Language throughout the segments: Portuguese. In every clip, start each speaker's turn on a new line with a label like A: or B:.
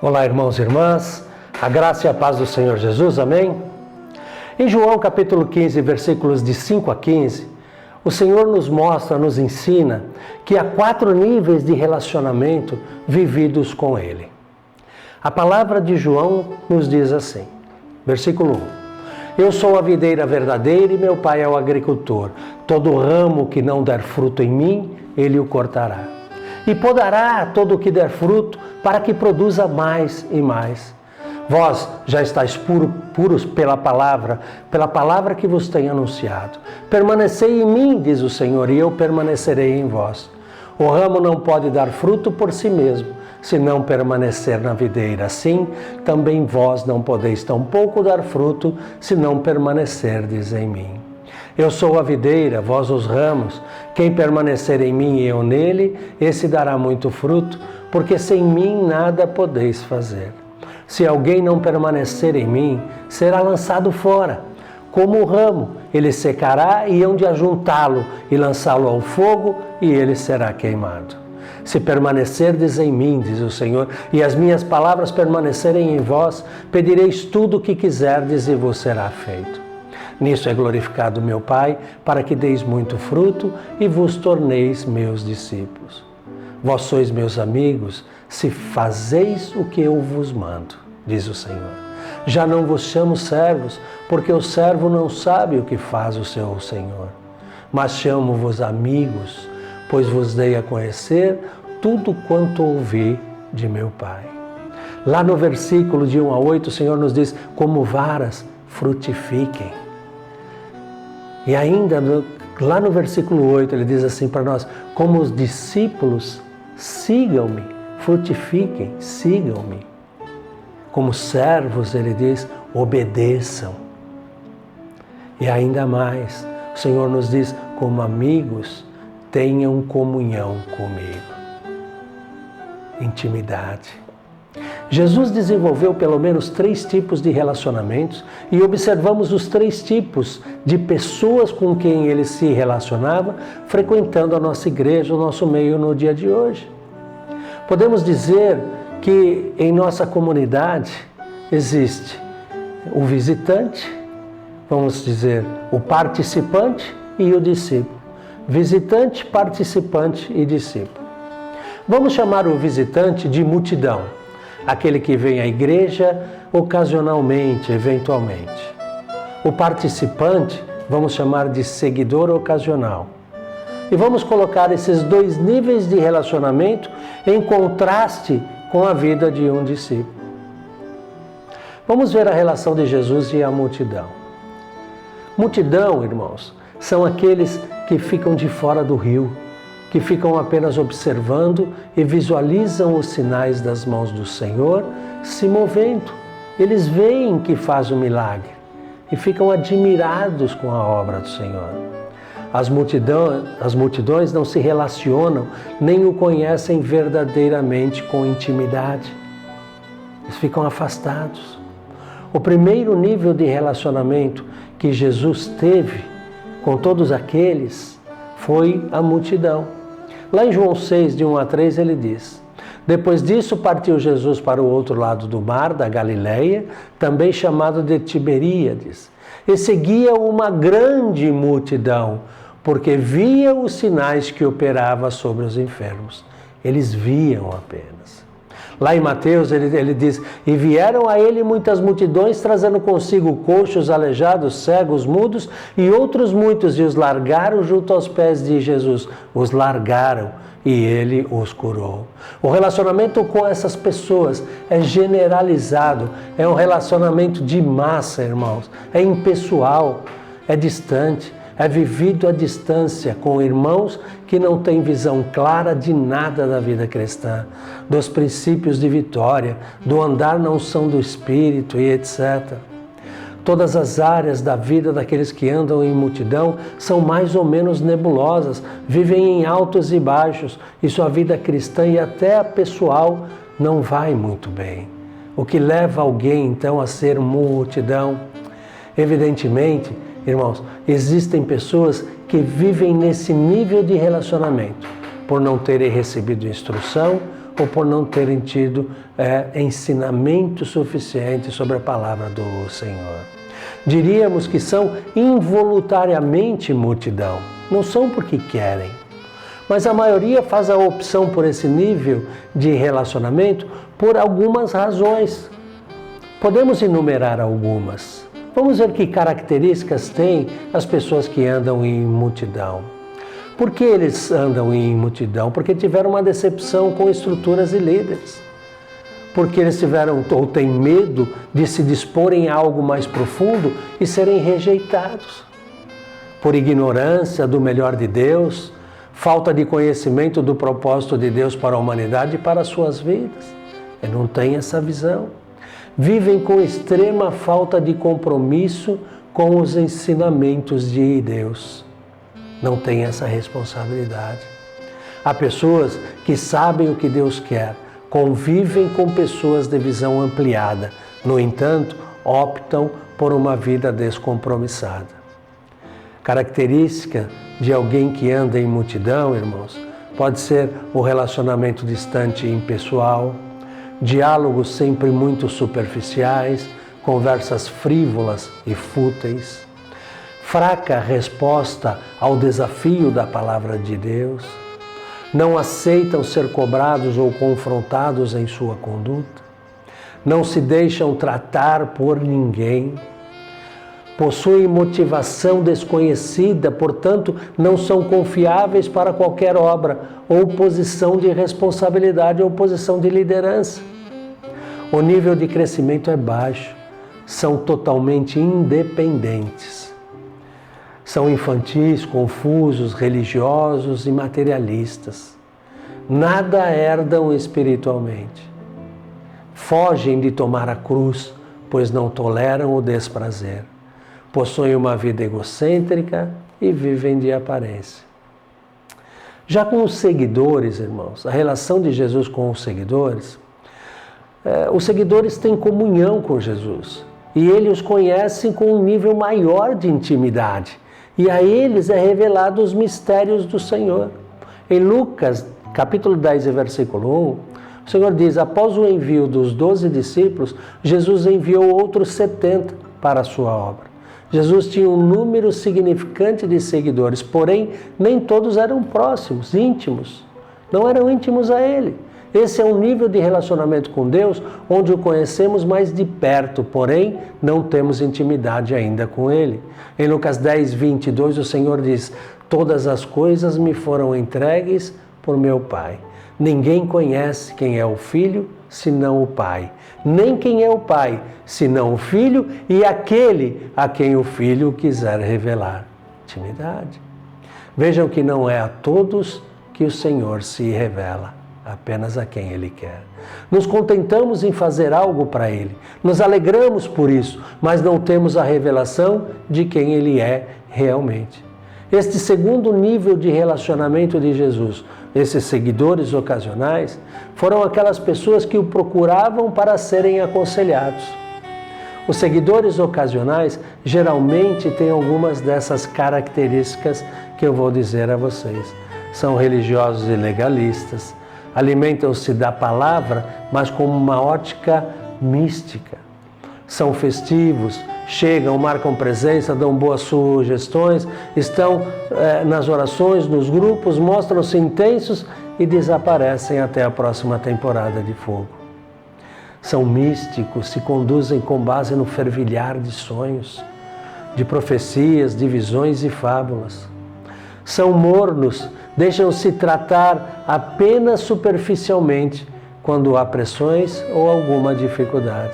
A: Olá, irmãos e irmãs, a graça e a paz do Senhor Jesus, amém? Em João capítulo 15, versículos de 5 a 15, o Senhor nos mostra, nos ensina que há 4 níveis de relacionamento vividos com Ele. A palavra de João nos diz assim, versículo 1: Eu sou a videira verdadeira e meu Pai é o agricultor. Todo ramo que não der fruto em mim, Ele o cortará. E podará todo o que der fruto, para que produza mais e mais. Vós já estáis puros pela palavra que vos tenho anunciado. Permanecei em mim, diz o Senhor, e eu permanecerei em vós. O ramo não pode dar fruto por si mesmo, se não permanecer na videira. Assim, também vós não podeis tampouco dar fruto, se não permanecerdes em mim. Eu sou a videira, vós os ramos. Quem permanecer em mim e eu nele, esse dará muito fruto, porque sem mim nada podeis fazer. Se alguém não permanecer em mim, será lançado fora. Como o ramo, ele secará e hão de ajuntá-lo e lançá-lo ao fogo, e ele será queimado. Se permanecerdes em mim, diz o Senhor, e as minhas palavras permanecerem em vós, pedireis tudo o que quiserdes e vos será feito. Nisso é glorificado meu Pai, para que deis muito fruto e vos torneis meus discípulos. Vós sois meus amigos, se fazeis o que eu vos mando, diz o Senhor. Já não vos chamo servos, porque o servo não sabe o que faz o seu Senhor. Mas chamo-vos amigos, pois vos dei a conhecer tudo quanto ouvi de meu Pai. Lá no versículo de 1 a 8, o Senhor nos diz, como varas, frutifiquem. E ainda, lá no versículo 8, ele diz assim para nós, como os discípulos, sigam-me, frutifiquem, sigam-me. Como servos, ele diz, obedeçam. E ainda mais, o Senhor nos diz, como amigos, tenham comunhão comigo. Intimidade. Jesus desenvolveu pelo menos 3 tipos de relacionamentos e observamos os 3 tipos de pessoas com quem ele se relacionava, frequentando a nossa igreja, o nosso meio no dia de hoje. Podemos dizer que em nossa comunidade existe o visitante, vamos dizer, o participante e o discípulo. Visitante, participante e discípulo. Vamos chamar o visitante de multidão. Aquele que vem à igreja ocasionalmente, eventualmente. O participante, vamos chamar de seguidor ocasional. E vamos colocar esses 2 níveis de relacionamento em contraste com a vida de um discípulo. Vamos ver a relação de Jesus e a multidão. Multidão, irmãos, são aqueles que ficam de fora do rio, que ficam apenas observando e visualizam os sinais das mãos do Senhor se movendo. Eles veem que faz o milagre e ficam admirados com a obra do Senhor. As multidões não se relacionam nem o conhecem verdadeiramente com intimidade. Eles ficam afastados. O primeiro nível de relacionamento que Jesus teve com todos aqueles foi a multidão. Lá em João 6, de 1 a 3, ele diz, depois disso partiu Jesus para o outro lado do mar, da Galileia, também chamado de Tiberíades, e seguia uma grande multidão, porque via os sinais que operava sobre os enfermos. Eles viam apenas. Lá em Mateus ele diz, e vieram a ele muitas multidões, trazendo consigo coxos, aleijados, cegos, mudos e outros muitos, e os largaram junto aos pés de Jesus. Os largaram e ele os curou. O relacionamento com essas pessoas é generalizado, é um relacionamento de massa, irmãos, é impessoal, é distante. É vivido à distância com irmãos que não têm visão clara de nada da vida cristã, dos princípios de vitória, do andar na unção do Espírito e etc. Todas as áreas da vida daqueles que andam em multidão são mais ou menos nebulosas, vivem em altos e baixos, e sua vida cristã e até a pessoal não vai muito bem. O que leva alguém então a ser multidão? Evidentemente, irmãos, existem pessoas que vivem nesse nível de relacionamento por não terem recebido instrução ou por não terem tido ensinamento suficiente sobre a palavra do Senhor. Diríamos que são involuntariamente multidão, não são porque querem. Mas a maioria faz a opção por esse nível de relacionamento por algumas razões. Podemos enumerar algumas. Vamos ver que características têm as pessoas que andam em multidão. Por que eles andam em multidão? Porque tiveram uma decepção com estruturas e líderes. Porque eles tiveram ou têm medo de se disporem a algo mais profundo e serem rejeitados. Por ignorância do melhor de Deus, falta de conhecimento do propósito de Deus para a humanidade e para as suas vidas. E não têm essa visão. Vivem com extrema falta de compromisso com os ensinamentos de Deus. Não têm essa responsabilidade. Há pessoas que sabem o que Deus quer, convivem com pessoas de visão ampliada, no entanto, optam por uma vida descompromissada. Característica de alguém que anda em multidão, irmãos, pode ser o relacionamento distante e impessoal, diálogos sempre muito superficiais, conversas frívolas e fúteis, fraca resposta ao desafio da palavra de Deus, não aceitam ser cobrados ou confrontados em sua conduta, não se deixam tratar por ninguém, possuem motivação desconhecida, portanto, não são confiáveis para qualquer obra ou posição de responsabilidade ou posição de liderança. O nível de crescimento é baixo, são totalmente independentes. São infantis, confusos, religiosos e materialistas. Nada herdam espiritualmente. Fogem de tomar a cruz, pois não toleram o desprazer. Possuem uma vida egocêntrica e vivem de aparência. Já com os seguidores, irmãos, a relação de Jesus com os seguidores têm comunhão com Jesus e ele os conhece com um nível maior de intimidade e a eles é revelado os mistérios do Senhor. Em Lucas, capítulo 10, versículo 1, o Senhor diz: após o envio dos 12 discípulos, Jesus enviou outros 70 para a sua obra. Jesus tinha um número significante de seguidores, porém nem todos eram próximos, íntimos. Não eram íntimos a Ele. Esse é um nível de relacionamento com Deus onde o conhecemos mais de perto, porém não temos intimidade ainda com Ele. Em Lucas 10, 22, o Senhor diz: todas as coisas me foram entregues por meu Pai. Ninguém conhece quem é o Filho, senão o Pai. Nem quem é o Pai, senão o Filho e aquele a quem o Filho quiser revelar. Intimidade. Vejam que não é a todos que o Senhor se revela, apenas a quem Ele quer. Nos contentamos em fazer algo para Ele, nos alegramos por isso, mas não temos a revelação de quem Ele é realmente. Este segundo nível de relacionamento de Jesus, esses seguidores ocasionais, foram aquelas pessoas que o procuravam para serem aconselhados. Os seguidores ocasionais geralmente têm algumas dessas características que eu vou dizer a vocês. São religiosos e legalistas, alimentam-se da palavra, mas com uma ótica mística. São festivos, chegam, marcam presença, dão boas sugestões, estão nas orações, nos grupos, mostram-se intensos e desaparecem até a próxima temporada de fogo. São místicos, se conduzem com base no fervilhar de sonhos, de profecias, de visões e fábulas. São mornos, deixam-se tratar apenas superficialmente quando há pressões ou alguma dificuldade.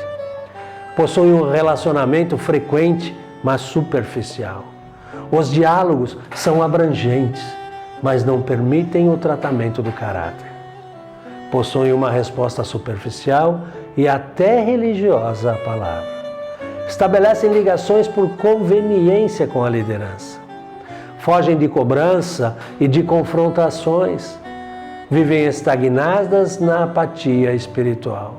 A: Possuem um relacionamento frequente, mas superficial. Os diálogos são abrangentes, mas não permitem o tratamento do caráter. Possuem uma resposta superficial e até religiosa à palavra. Estabelecem ligações por conveniência com a liderança. Fogem de cobrança e de confrontações. Vivem estagnadas na apatia espiritual.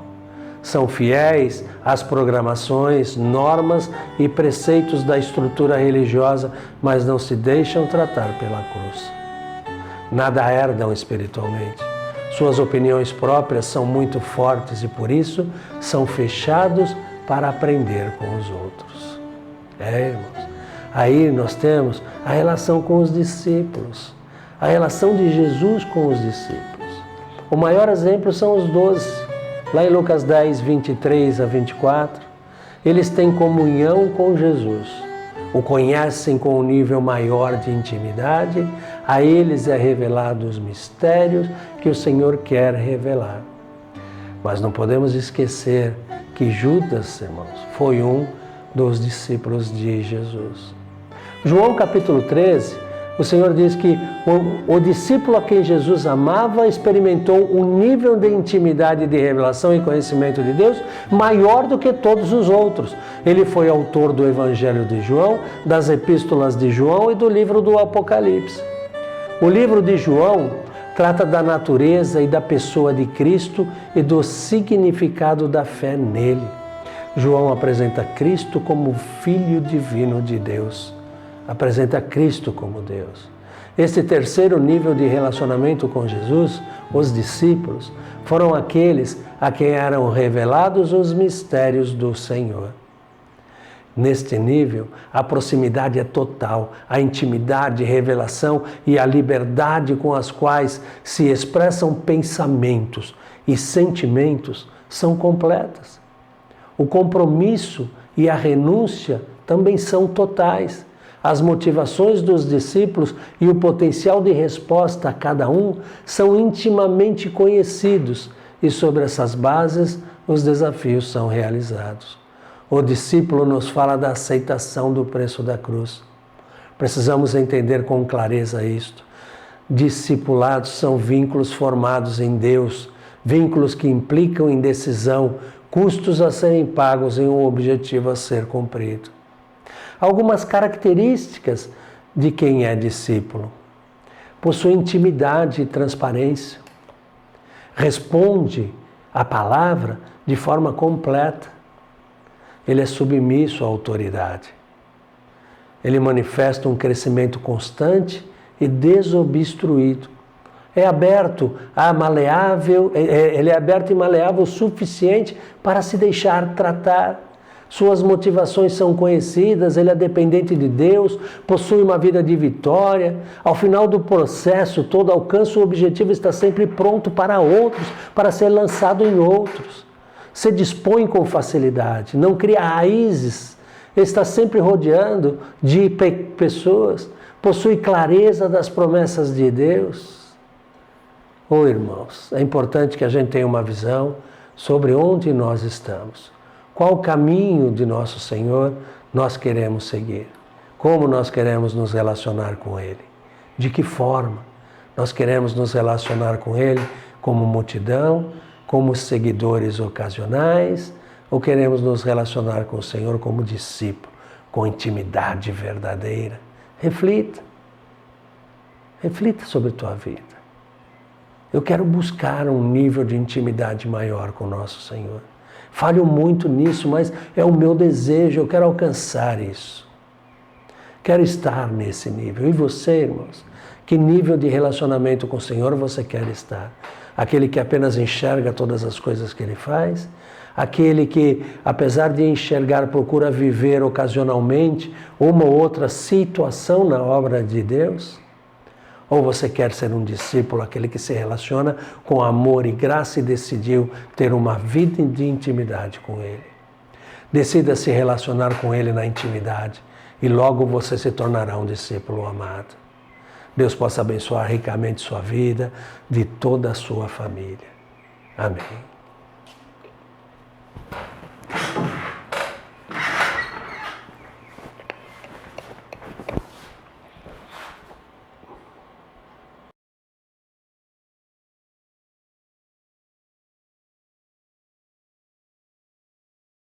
A: São fiéis às programações, normas e preceitos da estrutura religiosa, mas não se deixam tratar pela cruz. Nada herdam espiritualmente. Suas opiniões próprias são muito fortes e por isso são fechados para aprender com os outros. Irmãos, aí nós temos a relação com os discípulos, a relação de Jesus com os discípulos. O maior exemplo são os 12, lá em Lucas 10, 23 a 24. Eles têm comunhão com Jesus, o conhecem com um nível maior de intimidade, a eles é revelado os mistérios que o Senhor quer revelar. Mas não podemos esquecer que Judas, irmãos, foi um dos discípulos de Jesus. João capítulo 13, o Senhor diz que o discípulo a quem Jesus amava experimentou um nível de intimidade, de revelação e conhecimento de Deus maior do que todos os outros. Ele foi autor do Evangelho de João, das Epístolas de João e do livro do Apocalipse. O livro de João trata da natureza e da pessoa de Cristo e do significado da fé nele. João apresenta Cristo como Filho divino de Deus. Apresenta Cristo como Deus. Este terceiro nível de relacionamento com Jesus, os discípulos, foram aqueles a quem eram revelados os mistérios do Senhor. Neste nível, a proximidade é total, a intimidade, revelação e a liberdade com as quais se expressam pensamentos e sentimentos são completas. O compromisso e a renúncia também são totais. As motivações dos discípulos e o potencial de resposta a cada um são intimamente conhecidos e sobre essas bases os desafios são realizados. O discípulo nos fala da aceitação do preço da cruz. Precisamos entender com clareza isto. Discipulados são vínculos formados em Deus, vínculos que implicam em decisão, custos a serem pagos e um objetivo a ser cumprido. Algumas características de quem é discípulo. Possui intimidade e transparência. Responde à palavra de forma completa. Ele é submisso à autoridade. Ele manifesta um crescimento constante e desobstruído. Ele é aberto e maleável o suficiente para se deixar tratar. Suas motivações são conhecidas, ele é dependente de Deus, possui uma vida de vitória. Ao final do processo, todo alcança o objetivo, está sempre pronto para outros, para ser lançado em outros. Se dispõe com facilidade, não cria raízes, está sempre rodeando de pessoas, possui clareza das promessas de Deus. Irmãos, é importante que a gente tenha uma visão sobre onde nós estamos. Qual caminho de nosso Senhor nós queremos seguir? Como nós queremos nos relacionar com Ele? De que forma nós queremos nos relacionar com Ele? Como multidão? Como seguidores ocasionais? Ou queremos nos relacionar com o Senhor como discípulo, com intimidade verdadeira? Reflita. Reflita sobre a tua vida. Eu quero buscar um nível de intimidade maior com o nosso Senhor. Falho muito nisso, mas é o meu desejo, eu quero alcançar isso. Quero estar nesse nível. E você, irmãos? Que nível de relacionamento com o Senhor você quer estar? Aquele que apenas enxerga todas as coisas que Ele faz? Aquele que, apesar de enxergar, procura viver ocasionalmente uma ou outra situação na obra de Deus? Ou você quer ser um discípulo, aquele que se relaciona com amor e graça e decidiu ter uma vida de intimidade com Ele? Decida se relacionar com Ele na intimidade e logo você se tornará um discípulo amado. Deus possa abençoar ricamente sua vida, de toda a sua família. Amém.